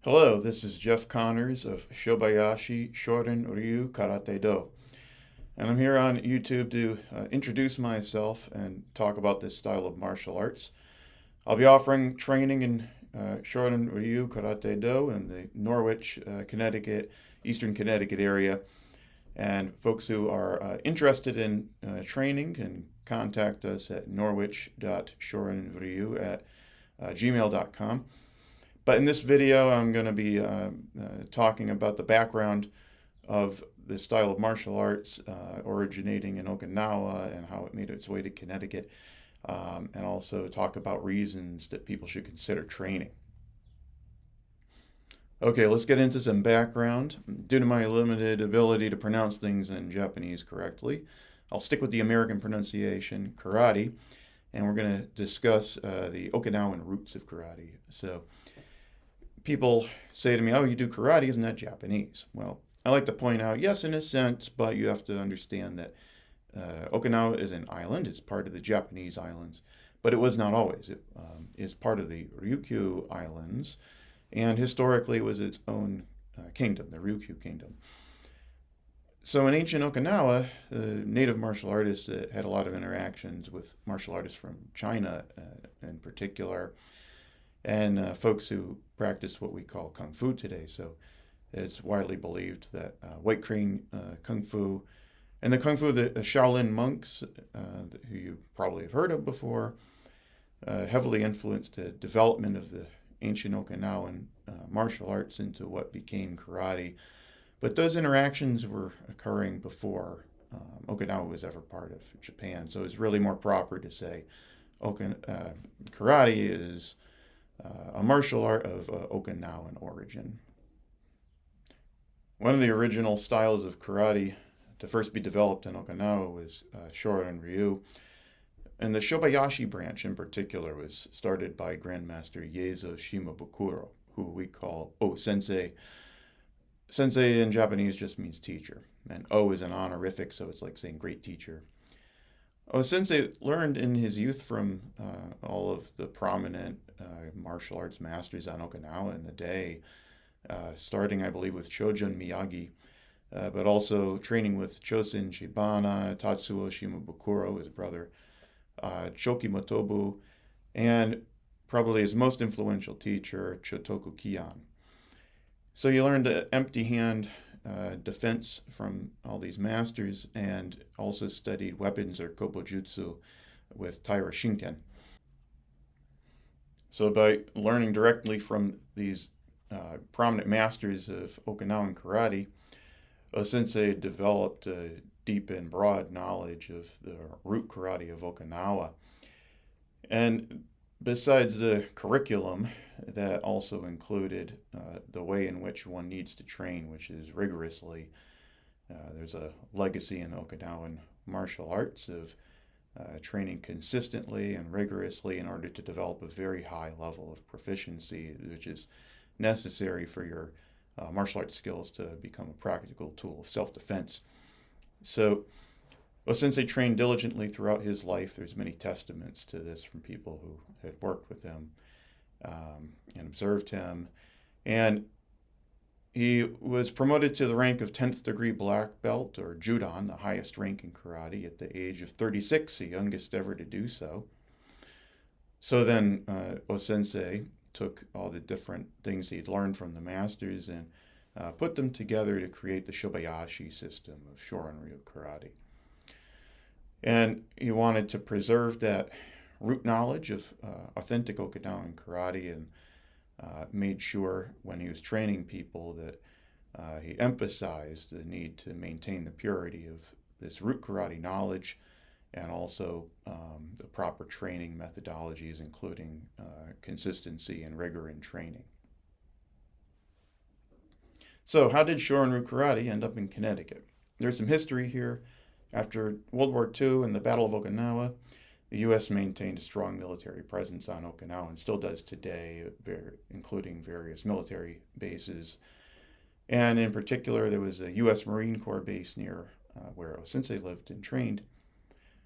Hello, this is Jeff Connors of Shobayashi Shorin Ryu Karate Do. And I'm here on YouTube to introduce myself and talk about this style of martial arts. I'll be offering training in Shorin Ryu Karate Do in the Norwich, Connecticut, Eastern Connecticut area. And folks who are interested in training can contact us at norwich.shorinryu@gmail.com. But in this video, I'm going to be talking about the background of the style of martial arts originating in Okinawa and how it made its way to Connecticut, and also talk about reasons that people should consider training. Okay, let's get into some background. Due to my limited ability to pronounce things in Japanese correctly, I'll stick with the American pronunciation, karate, and we're going to discuss the Okinawan roots of karate. So, people say to me, "Oh, you do karate, isn't that Japanese?" Well, I like to point out, yes, in a sense, but you have to understand that Okinawa is an island. It's part of the Japanese islands, but it was not always. It is part of the Ryukyu Islands, and historically it was its own kingdom, the Ryukyu Kingdom. So in ancient Okinawa, native martial artists had a lot of interactions with martial artists from China in particular, and folks who practice what we call kung fu today. So it's widely believed that white crane kung fu and the kung fu the Shaolin monks, who you probably have heard of before, heavily influenced the development of the ancient Okinawan martial arts into what became karate. But those interactions were occurring before Okinawa was ever part of Japan. So it's really more proper to say karate is a martial art of Okinawan origin. One of the original styles of karate to first be developed in Okinawa was Shorin Ryu. And the Shobayashi branch in particular was started by Grandmaster Yezo Shimabukuro, who we call O-sensei. Sensei in Japanese just means teacher, and O is an honorific, so it's like saying great teacher. O-sensei learned in his youth from all of the prominent martial arts masters on Okinawa in the day, starting, I believe, with Chojun Miyagi, but also training with Chosin Shibana, Tatsuo Shimabukuro, his brother, Choki Motobu, and probably his most influential teacher, Chotoku Kian. So you learned empty hand defense from all these masters, and also studied weapons or kopojutsu with Taira Shinken. So by learning directly from these prominent masters of Okinawan karate, O-sensei developed a deep and broad knowledge of the root karate of Okinawa. And besides the curriculum, that also included the way in which one needs to train, which is rigorously. There's a legacy in Okinawan martial arts of training consistently and rigorously in order to develop a very high level of proficiency, which is necessary for your martial arts skills to become a practical tool of self-defense. So O-sensei trained diligently throughout his life. There's many testaments to this from people who had worked with him and observed him. And he was promoted to the rank of 10th degree black belt, or Judan, the highest rank in karate, at the age of 36, the youngest ever to do so. So then O-sensei took all the different things he'd learned from the masters and put them together to create the Shobayashi system of Shorin Ryu karate. And he wanted to preserve that root knowledge of authentic Okinawan karate, and made sure when he was training people that he emphasized the need to maintain the purity of this root karate knowledge, and also the proper training methodologies, including consistency and rigor in training. So how did Shorin-ryu karate end up in Connecticut? There's some history here. After World War II and the Battle of Okinawa, the U.S. maintained a strong military presence on Okinawa and still does today, including various military bases. And in particular, there was a U.S. Marine Corps base near where O-sensei lived and trained.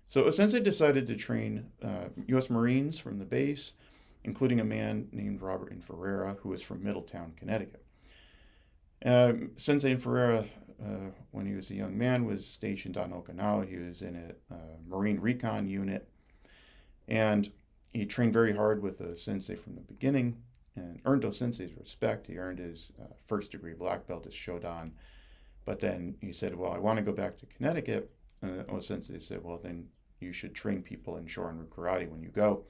So O-sensei decided to train U.S. Marines from the base including a man named Robert Ferreira, who was from Middletown, Connecticut. Sensei Ferreira, when he was a young man, was stationed on Okinawa. He was in a Marine Recon unit, and he trained very hard with the sensei from the beginning and earned O-sensei's respect. He earned his first degree black belt as Shodan. But then he said, well, I want to go back to Connecticut. O-sensei said, well, then you should train people in Shorin karate when you go.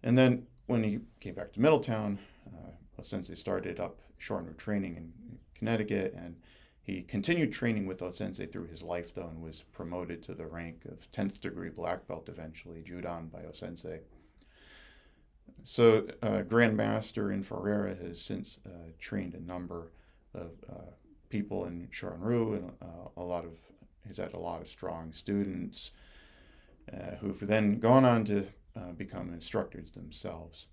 And then when he came back to Middletown, O-sensei started up Shorin training in Connecticut, and he continued training with O-sensei through his life, though, and was promoted to the rank of 10th degree black belt eventually, Judan by O-sensei. So Grandmaster Ferreira has since trained a number of people in Shorin and he's had a lot of strong students who've then gone on to become instructors themselves.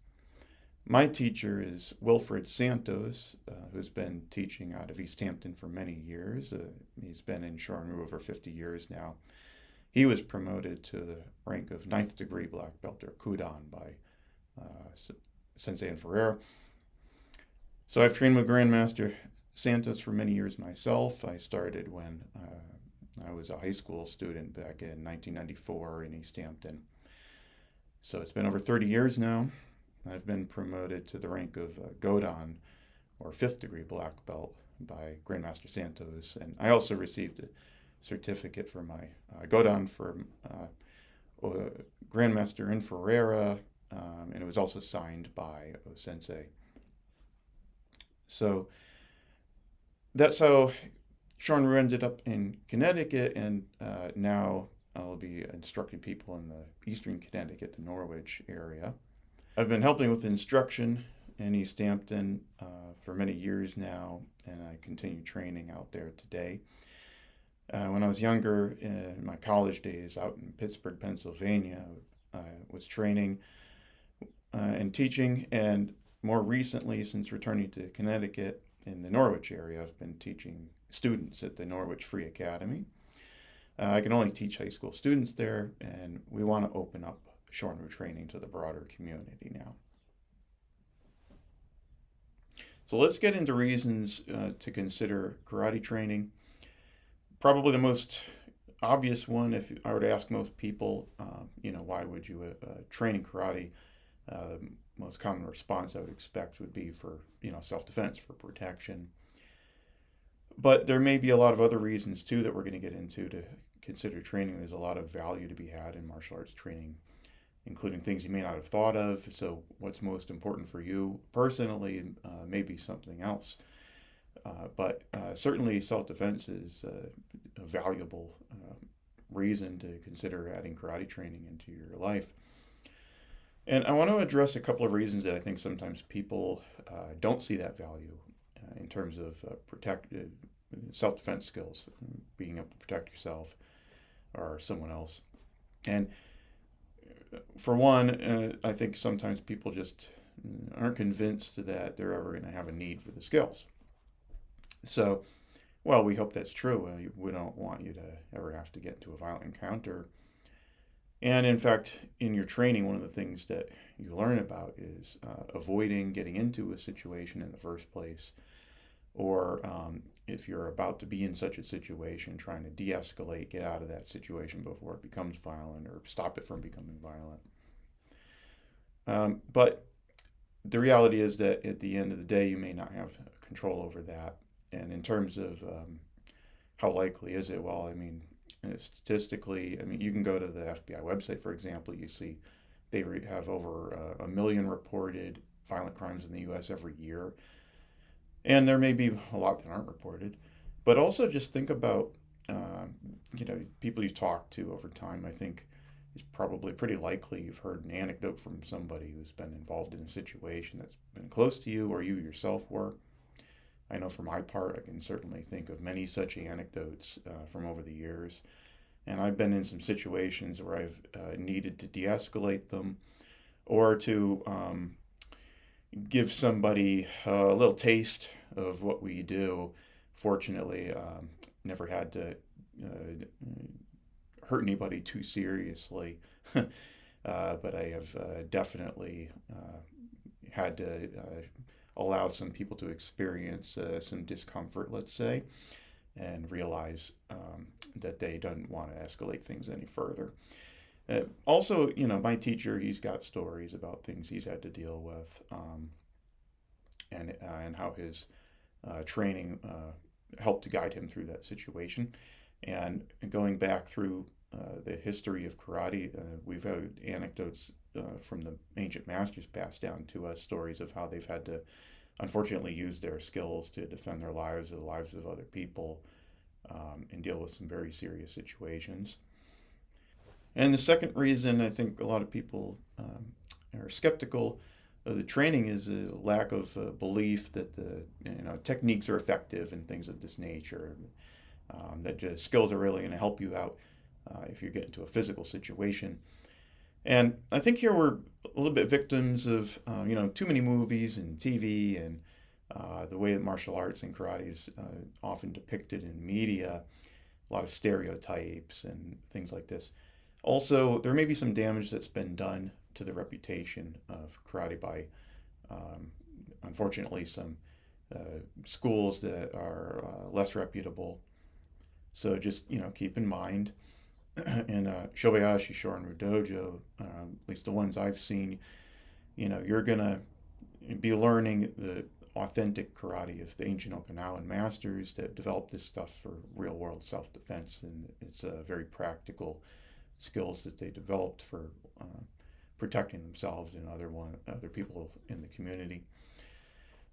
My teacher is Wilfred Santos, who's been teaching out of East Hampton for many years. He's been in Shorin over 50 years now. He was promoted to the rank of 9th degree black belt, or Kudan, by Sensei Ferreira. So I've trained with Grandmaster Santos for many years myself. I started when I was a high school student back in 1994 in East Hampton. So it's been over 30 years now. I've been promoted to the rank of Godan, or 5th degree black belt, by Grandmaster Santos. And I also received a certificate for my Godan from Grandmaster Ferreira, and it was also signed by O-sensei. So that's how Shorin ended up in Connecticut, and now I'll be instructing people in the eastern Connecticut, the Norwich area. I've been helping with instruction in East Hampton for many years now, and I continue training out there today. When I was younger, in my college days out in Pittsburgh, Pennsylvania, I was training and teaching, and more recently, since returning to Connecticut in the Norwich area, I've been teaching students at the Norwich Free Academy. I can only teach high school students there, and we want to open up Shorin training to the broader community now. So let's get into reasons to consider karate training. Probably the most obvious one, if I were to ask most people, why would you train in karate? Most common response I would expect would be for, self-defense, for protection. But there may be a lot of other reasons too that we're going to get into to consider training. There's a lot of value to be had in martial arts training, including things you may not have thought of. So what's most important for you personally may be something else. But certainly self-defense is a valuable reason to consider adding karate training into your life. And I want to address a couple of reasons that I think sometimes people don't see that value in terms of self-defense skills, being able to protect yourself or someone else. And for one, I think sometimes people just aren't convinced that they're ever going to have a need for the skills. So, well, we hope that's true. We don't want you to ever have to get into a violent encounter. And in fact, in your training, one of the things that you learn about is avoiding getting into a situation in the first place, or if you're about to be in such a situation, trying to de-escalate, get out of that situation before it becomes violent, or stop it from becoming violent. But the reality is that at the end of the day, you may not have control over that. And in terms of how likely is it? Well, statistically, you can go to the FBI website, for example. You see they have over 1 million reported violent crimes in the U.S. every year. And there may be a lot that aren't reported. But also just think about, people you've talked to over time. I think it's probably pretty likely you've heard an anecdote from somebody who's been involved in a situation that's been close to you, or you yourself were. I know for my part, I can certainly think of many such anecdotes from over the years. And I've been in some situations where I've needed to de-escalate them, or to give somebody a little taste of what we do. Fortunately, never had to hurt anybody too seriously. but I have definitely had to allow some people to experience some discomfort, let's say, and realize that they don't want to escalate things any further. Also, my teacher, he's got stories about things he's had to deal with, and how his training helped to guide him through that situation. And going back through the history of karate, we've had anecdotes from the ancient masters passed down to us, stories of how they've had to, unfortunately, use their skills to defend their lives or the lives of other people, and deal with some very serious situations. And the second reason I think a lot of people are skeptical of the training is a lack of belief that the techniques are effective and things of this nature. That just skills are really going to help you out if you get into a physical situation. And I think here we're a little bit victims of too many movies and TV and the way that martial arts and karate is often depicted in media. A lot of stereotypes and things like this. Also, there may be some damage that's been done to the reputation of karate by, unfortunately, some schools that are less reputable. So just keep in mind. In Shobayashi, Shorin Dojo, at least the ones I've seen, you're gonna be learning the authentic karate of the ancient Okinawan masters that developed this stuff for real world self defense, and it's very practical skills that they developed for protecting themselves and other people in the community.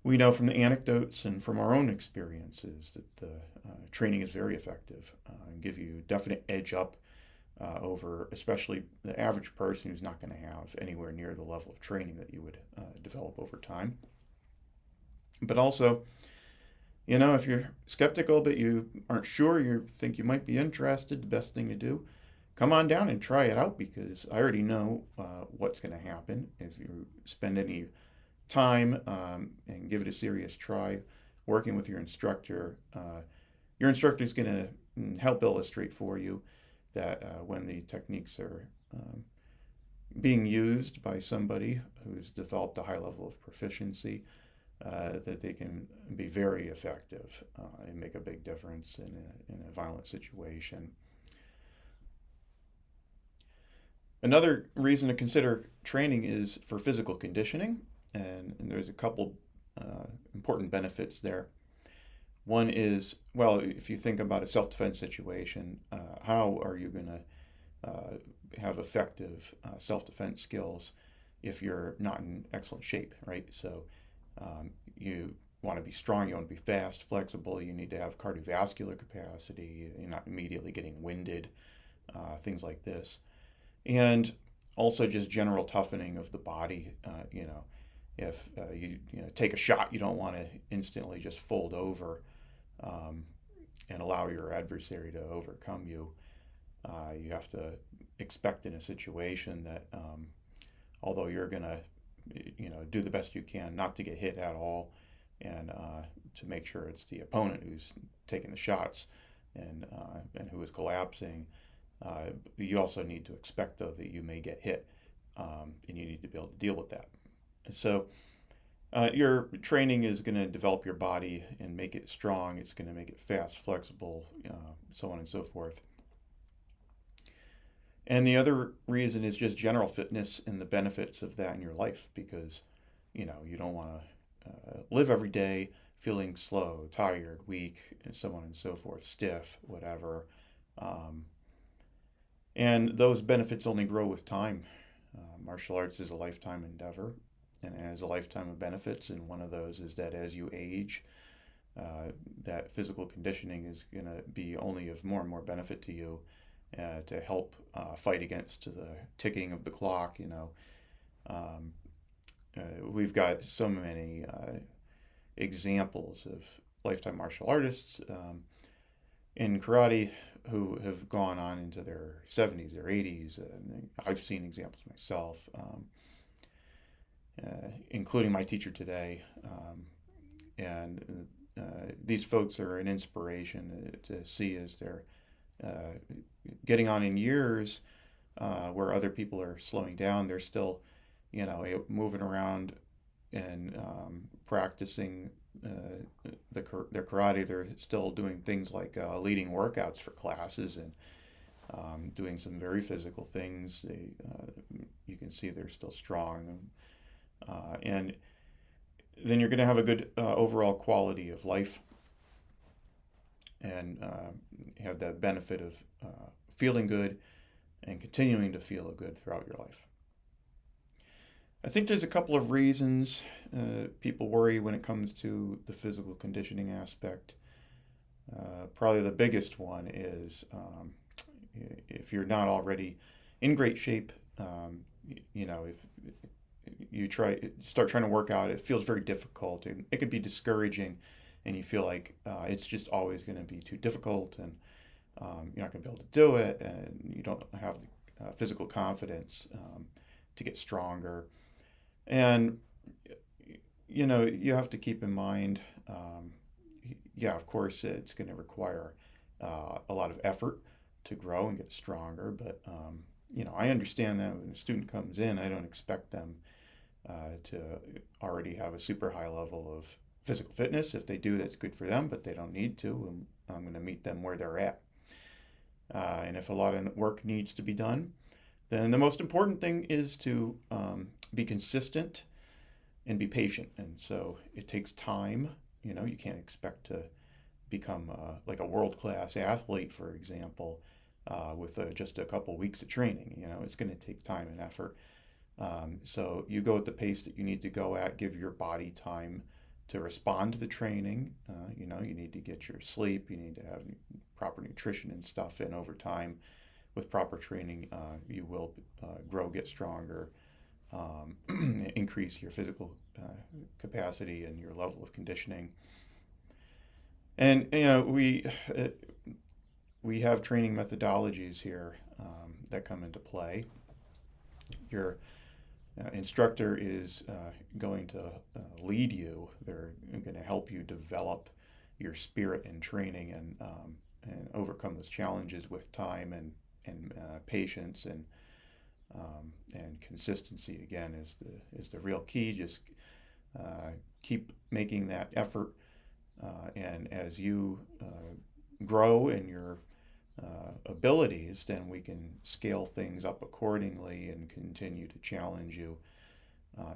We know from the anecdotes and from our own experiences that the training is very effective and give you a definite edge up over especially the average person who's not going to have anywhere near the level of training that you would develop over time. But also, if you're skeptical but you aren't sure, you think you might be interested, the best thing to do, come on down and try it out, because I already know what's going to happen if you spend any time and give it a serious try working with your instructor. Your instructor is going to help illustrate for you that when the techniques are being used by somebody who's developed a high level of proficiency, that they can be very effective and make a big difference in a violent situation. Another reason to consider training is for physical conditioning, and there's a couple important benefits there. One is, well, if you think about a self-defense situation, how are you going to have effective self-defense skills if you're not in excellent shape, right? So you want to be strong, you want to be fast, flexible, you need to have cardiovascular capacity, you're not immediately getting winded, things like this. And also just general toughening of the body. If you take a shot, you don't want to instantly just fold over and allow your adversary to overcome you. You have to expect in a situation that although you're going to do the best you can not to get hit at all, and to make sure it's the opponent who's taking the shots and who is collapsing. You also need to expect, though, that you may get hit, and you need to be able to deal with that. So your training is going to develop your body and make it strong. It's going to make it fast, flexible, so on and so forth. And the other reason is just general fitness and the benefits of that in your life, because you don't want to live every day feeling slow, tired, weak, and so on and so forth, stiff, whatever. And those benefits only grow with time. Martial arts is a lifetime endeavor and has a lifetime of benefits, and one of those is that as you age, that physical conditioning is going to be only of more and more benefit to you to help fight against the ticking of the clock. We've got so many examples of lifetime martial artists in karate who have gone on into their 70s, their 80s. I've seen examples myself, including my teacher today. And these folks are an inspiration to see as they're getting on in years. where other people are slowing down. They're still, moving around and practicing their karate. They're still doing things like leading workouts for classes and doing some very physical things. You can see they're still strong, and then you're going to have a good overall quality of life and have the benefit of feeling good and continuing to feel good throughout your life. I think there's a couple of reasons people worry when it comes to the physical conditioning aspect. Probably the biggest one is if you're not already in great shape, if you start trying to work out, it feels very difficult and it could be discouraging, and you feel like it's just always going to be too difficult, and you're not going to be able to do it, and you don't have the physical confidence to get stronger. And you have to keep in mind, of course, it's going to require a lot of effort to grow and get stronger. But I understand that when a student comes in, I don't expect them to already have a super high level of physical fitness. If they do, that's good for them, but they don't need to. And I'm going to meet them where they're at. And if a lot of work needs to be done, then the most important thing is to be consistent and be patient. And so it takes time. You can't expect to become like a world-class athlete, for example, with just a couple weeks of training. It's going to take time and effort. So you go at the pace that you need to go at, give your body time to respond to the training. You need to get your sleep, you need to have proper nutrition and stuff in over time. With proper training, you will grow, get stronger, increase your physical capacity and your level of conditioning. And we have training methodologies here that come into play. Your instructor is going to lead you. They're going to help you develop your spirit in training and overcome those challenges with time and patience and consistency. Again, is the real key. Just keep making that effort, and as you grow in your abilities, then we can scale things up accordingly and continue to challenge you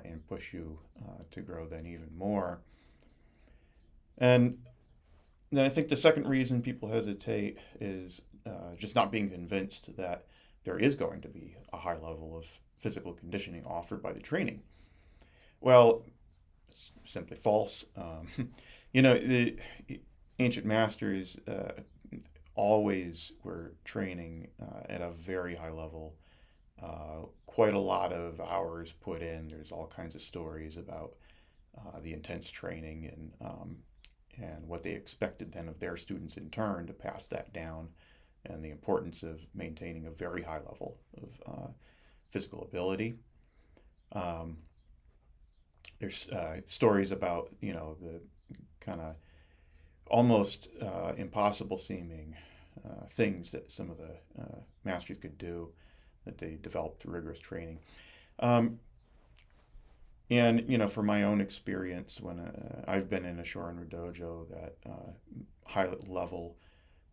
and push you to grow then even more. And then I think the second reason people hesitate is just not being convinced that there is going to be a high level of physical conditioning offered by the training. Well, it's simply false. The ancient masters always were training at a very high level, quite a lot of hours put in. There's all kinds of stories about the intense training and what they expected then of their students in turn to pass that down, and the importance of maintaining a very high level of physical ability. There's stories about, the kind of almost impossible seeming things that some of the masters could do, that they developed through rigorous training. And, from my own experience, when I've been in a Shorin dojo, that high level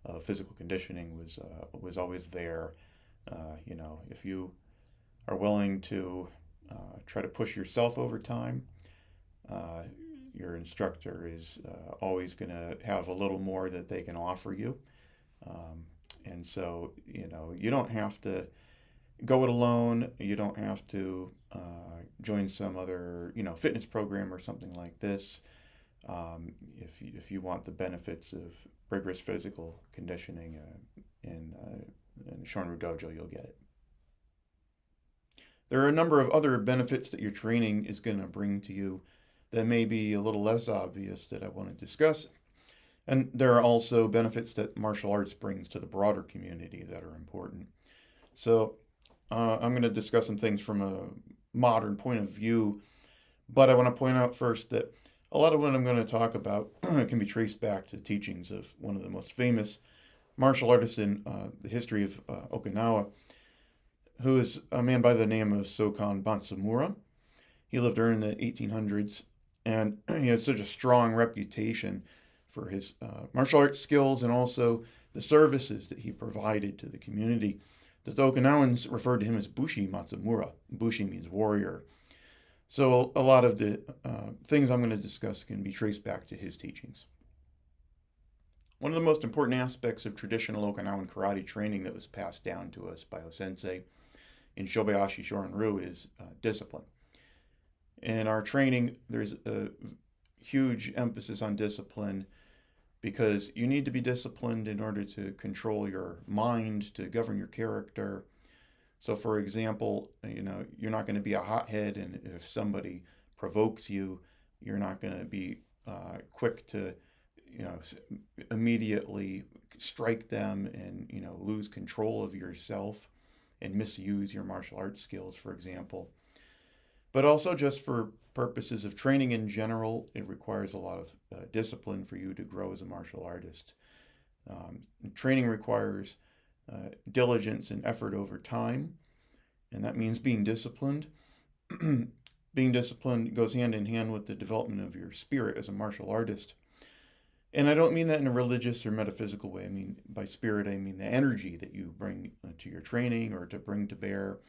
of physical conditioning was always there. If you are willing to try to push yourself over time, your instructor is always going to have a little more that they can offer you. And so, you don't have to go it alone. You don't have to join some other, fitness program or something like this. If you want the benefits of rigorous physical conditioning in Shorin Dojo, you'll get it. There are a number of other benefits that your training is going to bring to you that may be a little less obvious that I want to discuss. And there are also benefits that martial arts brings to the broader community that are important. So I'm going to discuss some things from a modern point of view, but I want to point out first that a lot of what I'm going to talk about can be traced back to the teachings of one of the most famous martial artists in the history of Okinawa, who is a man by the name of Sokan Bansamura. He lived during the 1800s, and he had such a strong reputation for his martial arts skills and also the services that he provided to the community that the Okinawans referred to him as Bushi Matsumura. Bushi means warrior. So a lot of the things I'm going to discuss can be traced back to his teachings. One of the most important aspects of traditional Okinawan karate training that was passed down to us by O-sensei in Shobayashi Shorin-ryu is discipline. In our training, there's a huge emphasis on discipline because you need to be disciplined in order to control your mind, to govern your character. So, for example, you're not going to be a hothead, and if somebody provokes you, you're not going to be quick to, immediately strike them and, lose control of yourself and misuse your martial arts skills, for example. But also just for purposes of training in general, it requires a lot of discipline for you to grow as a martial artist. Training requires diligence and effort over time, and that means being disciplined. Being disciplined goes hand in hand with the development of your spirit as a martial artist. And I don't mean that in a religious or metaphysical way. I mean, by spirit, I mean the energy that you bring to your training or to bring to bear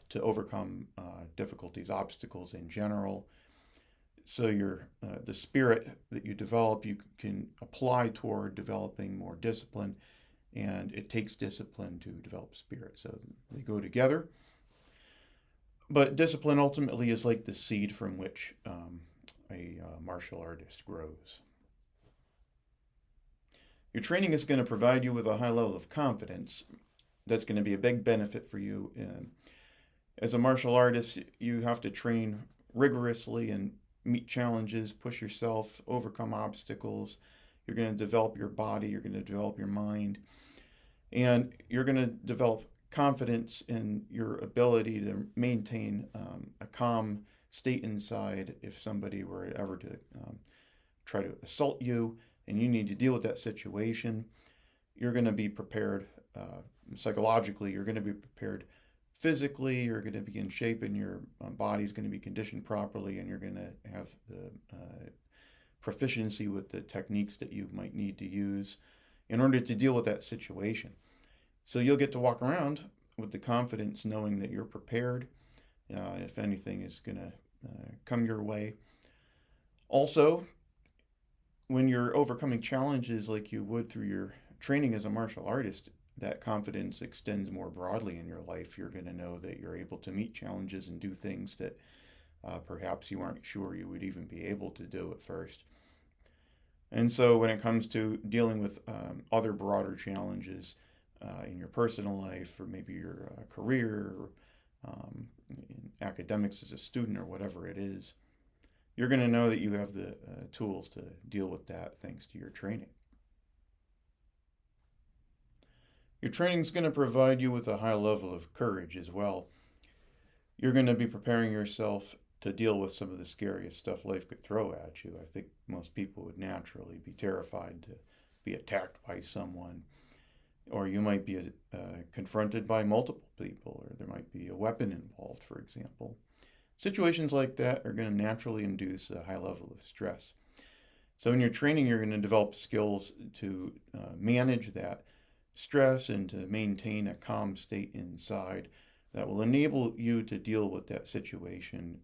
to overcome difficulties, obstacles in general. So the spirit that you develop, you can apply toward developing more discipline, and it takes discipline to develop spirit. So they go together. But discipline ultimately is like the seed from which a martial artist grows. Your training is going to provide you with a high level of confidence. That's going to be a big benefit for you. As a martial artist, you have to train rigorously and meet challenges, push yourself, overcome obstacles. You're going to develop your body, you're going to develop your mind, and you're going to develop confidence in your ability to maintain a calm state inside if somebody were ever to try to assault you and you need to deal with that situation. You're going to be prepared psychologically, you're going to be prepared physically, you're going to be in shape, and your body's going to be conditioned properly, and you're going to have the proficiency with the techniques that you might need to use in order to deal with that situation. So you'll get to walk around with the confidence knowing that you're prepared if anything is going to come your way. Also, when you're overcoming challenges like you would through your training as a martial artist, that confidence extends more broadly in your life. You're going to know that you're able to meet challenges and do things that perhaps you aren't sure you would even be able to do at first. And so when it comes to dealing with other broader challenges in your personal life, or maybe your career, or in academics as a student, or whatever it is, you're going to know that you have the tools to deal with that thanks to your training. Your training is going to provide you with a high level of courage as well. You're going to be preparing yourself to deal with some of the scariest stuff life could throw at you. I think most people would naturally be terrified to be attacked by someone, or you might be confronted by multiple people, or there might be a weapon involved, for example. Situations like that are going to naturally induce a high level of stress. So in your training, you're going to develop skills to manage that stress and to maintain a calm state inside that will enable you to deal with that situation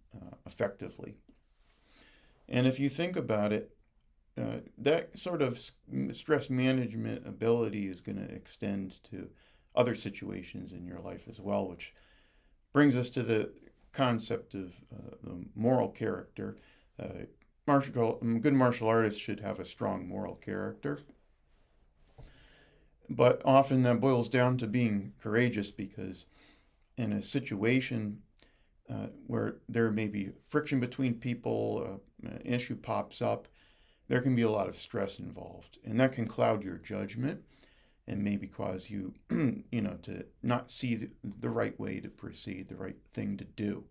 effectively. And if you think about it, that sort of stress management ability is going to extend to other situations in your life as well, which brings us to the concept of the moral character. Good martial artists should have a strong moral character. But often that boils down to being courageous, because in a situation where there may be friction between people, an issue pops up, there can be a lot of stress involved. And that can cloud your judgment and maybe cause you, to not see the right way to proceed, the right thing to do.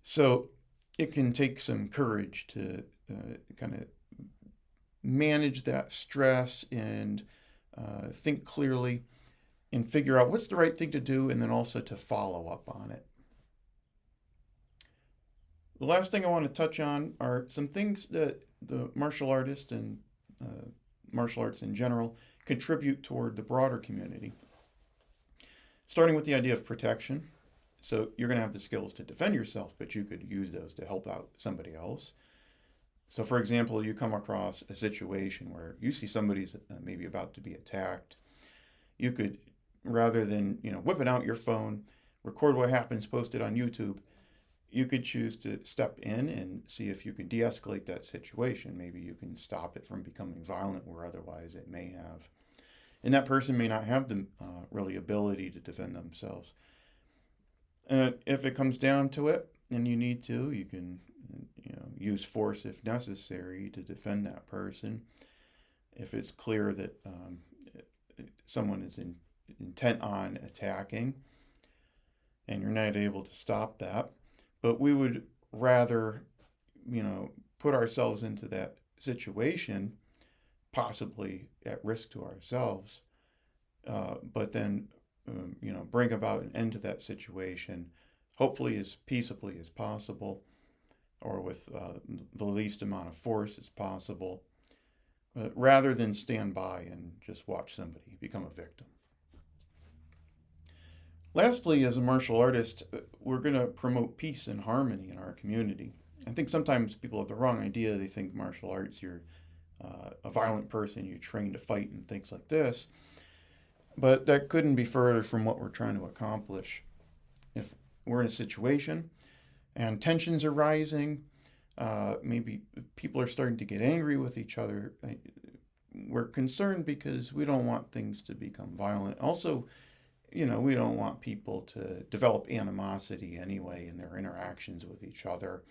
So it can take some courage to kind of manage that stress and think clearly and figure out what's the right thing to do, and then also to follow up on it. The last thing I want to touch on are some things that the martial artist and martial arts in general contribute toward the broader community. Starting with the idea of protection. So you're going to have the skills to defend yourself, but you could use those to help out somebody else. So, for example, you come across a situation where you see somebody's maybe about to be attacked. You could, rather than whipping out your phone, record what happens, post it on YouTube, you could choose to step in and see if you can de-escalate that situation. Maybe you can stop it from becoming violent where otherwise it may have. And that person may not have the really ability to defend themselves. If it comes down to it and you need to, you can use force if necessary to defend that person. If it's clear that someone is intent on attacking and you're not able to stop that. But we would rather, put ourselves into that situation, possibly at risk to ourselves, but then, bring about an end to that situation, hopefully as peaceably as possible, or with the least amount of force as possible, rather than stand by and just watch somebody become a victim. Lastly, as a martial artist, we're going to promote peace and harmony in our community. I think sometimes people have the wrong idea. They think martial arts, you're a violent person, you train to fight and things like this. But that couldn't be further from what we're trying to accomplish. If we're in a situation and tensions are rising, maybe people are starting to get angry with each other, we're concerned because we don't want things to become violent. Also, we don't want people to develop animosity anyway in their interactions with each other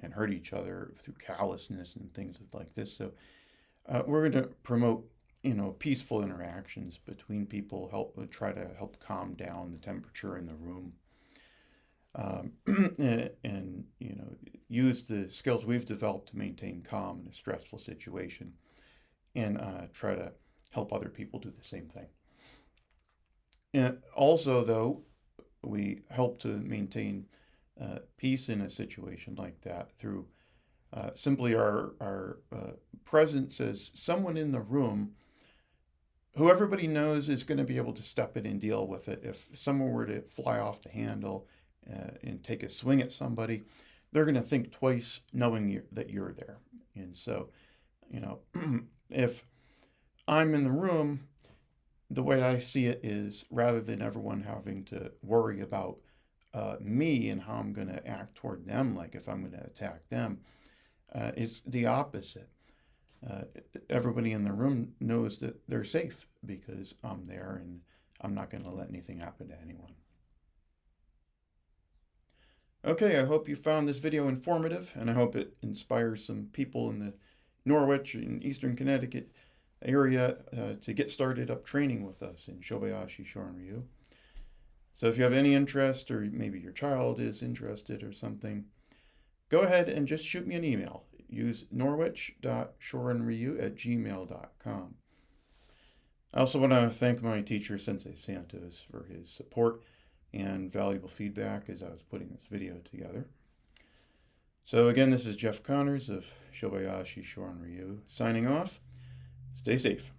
and hurt each other through callousness and things like this. So we're going to promote, peaceful interactions between people, try to help calm down the temperature in the room, and use the skills we've developed to maintain calm in a stressful situation, and try to help other people do the same thing. And also, though, we help to maintain peace in a situation like that through simply our presence as someone in the room who everybody knows is going to be able to step in and deal with it. If someone were to fly off the handle and take a swing at somebody, they're going to think twice knowing that you're there. And so, if I'm in the room, the way I see it is, rather than everyone having to worry about me and how I'm going to act toward them, like if I'm going to attack them, it's the opposite. Everybody in the room knows that they're safe because I'm there and I'm not going to let anything happen to anyone. Okay, I hope you found this video informative, and I hope it inspires some people in the Norwich and Eastern Connecticut area to get started up training with us in Shobayashi Shorin Ryu. So if you have any interest, or maybe your child is interested or something, go ahead and just shoot me an email. Use norwich.shorinryu@gmail.com. I also want to thank my teacher, Sensei Santos, for his support and valuable feedback as I was putting this video together. So again, this is Jeff Connors of Shobayashi Shorin Ryu, signing off. Stay safe.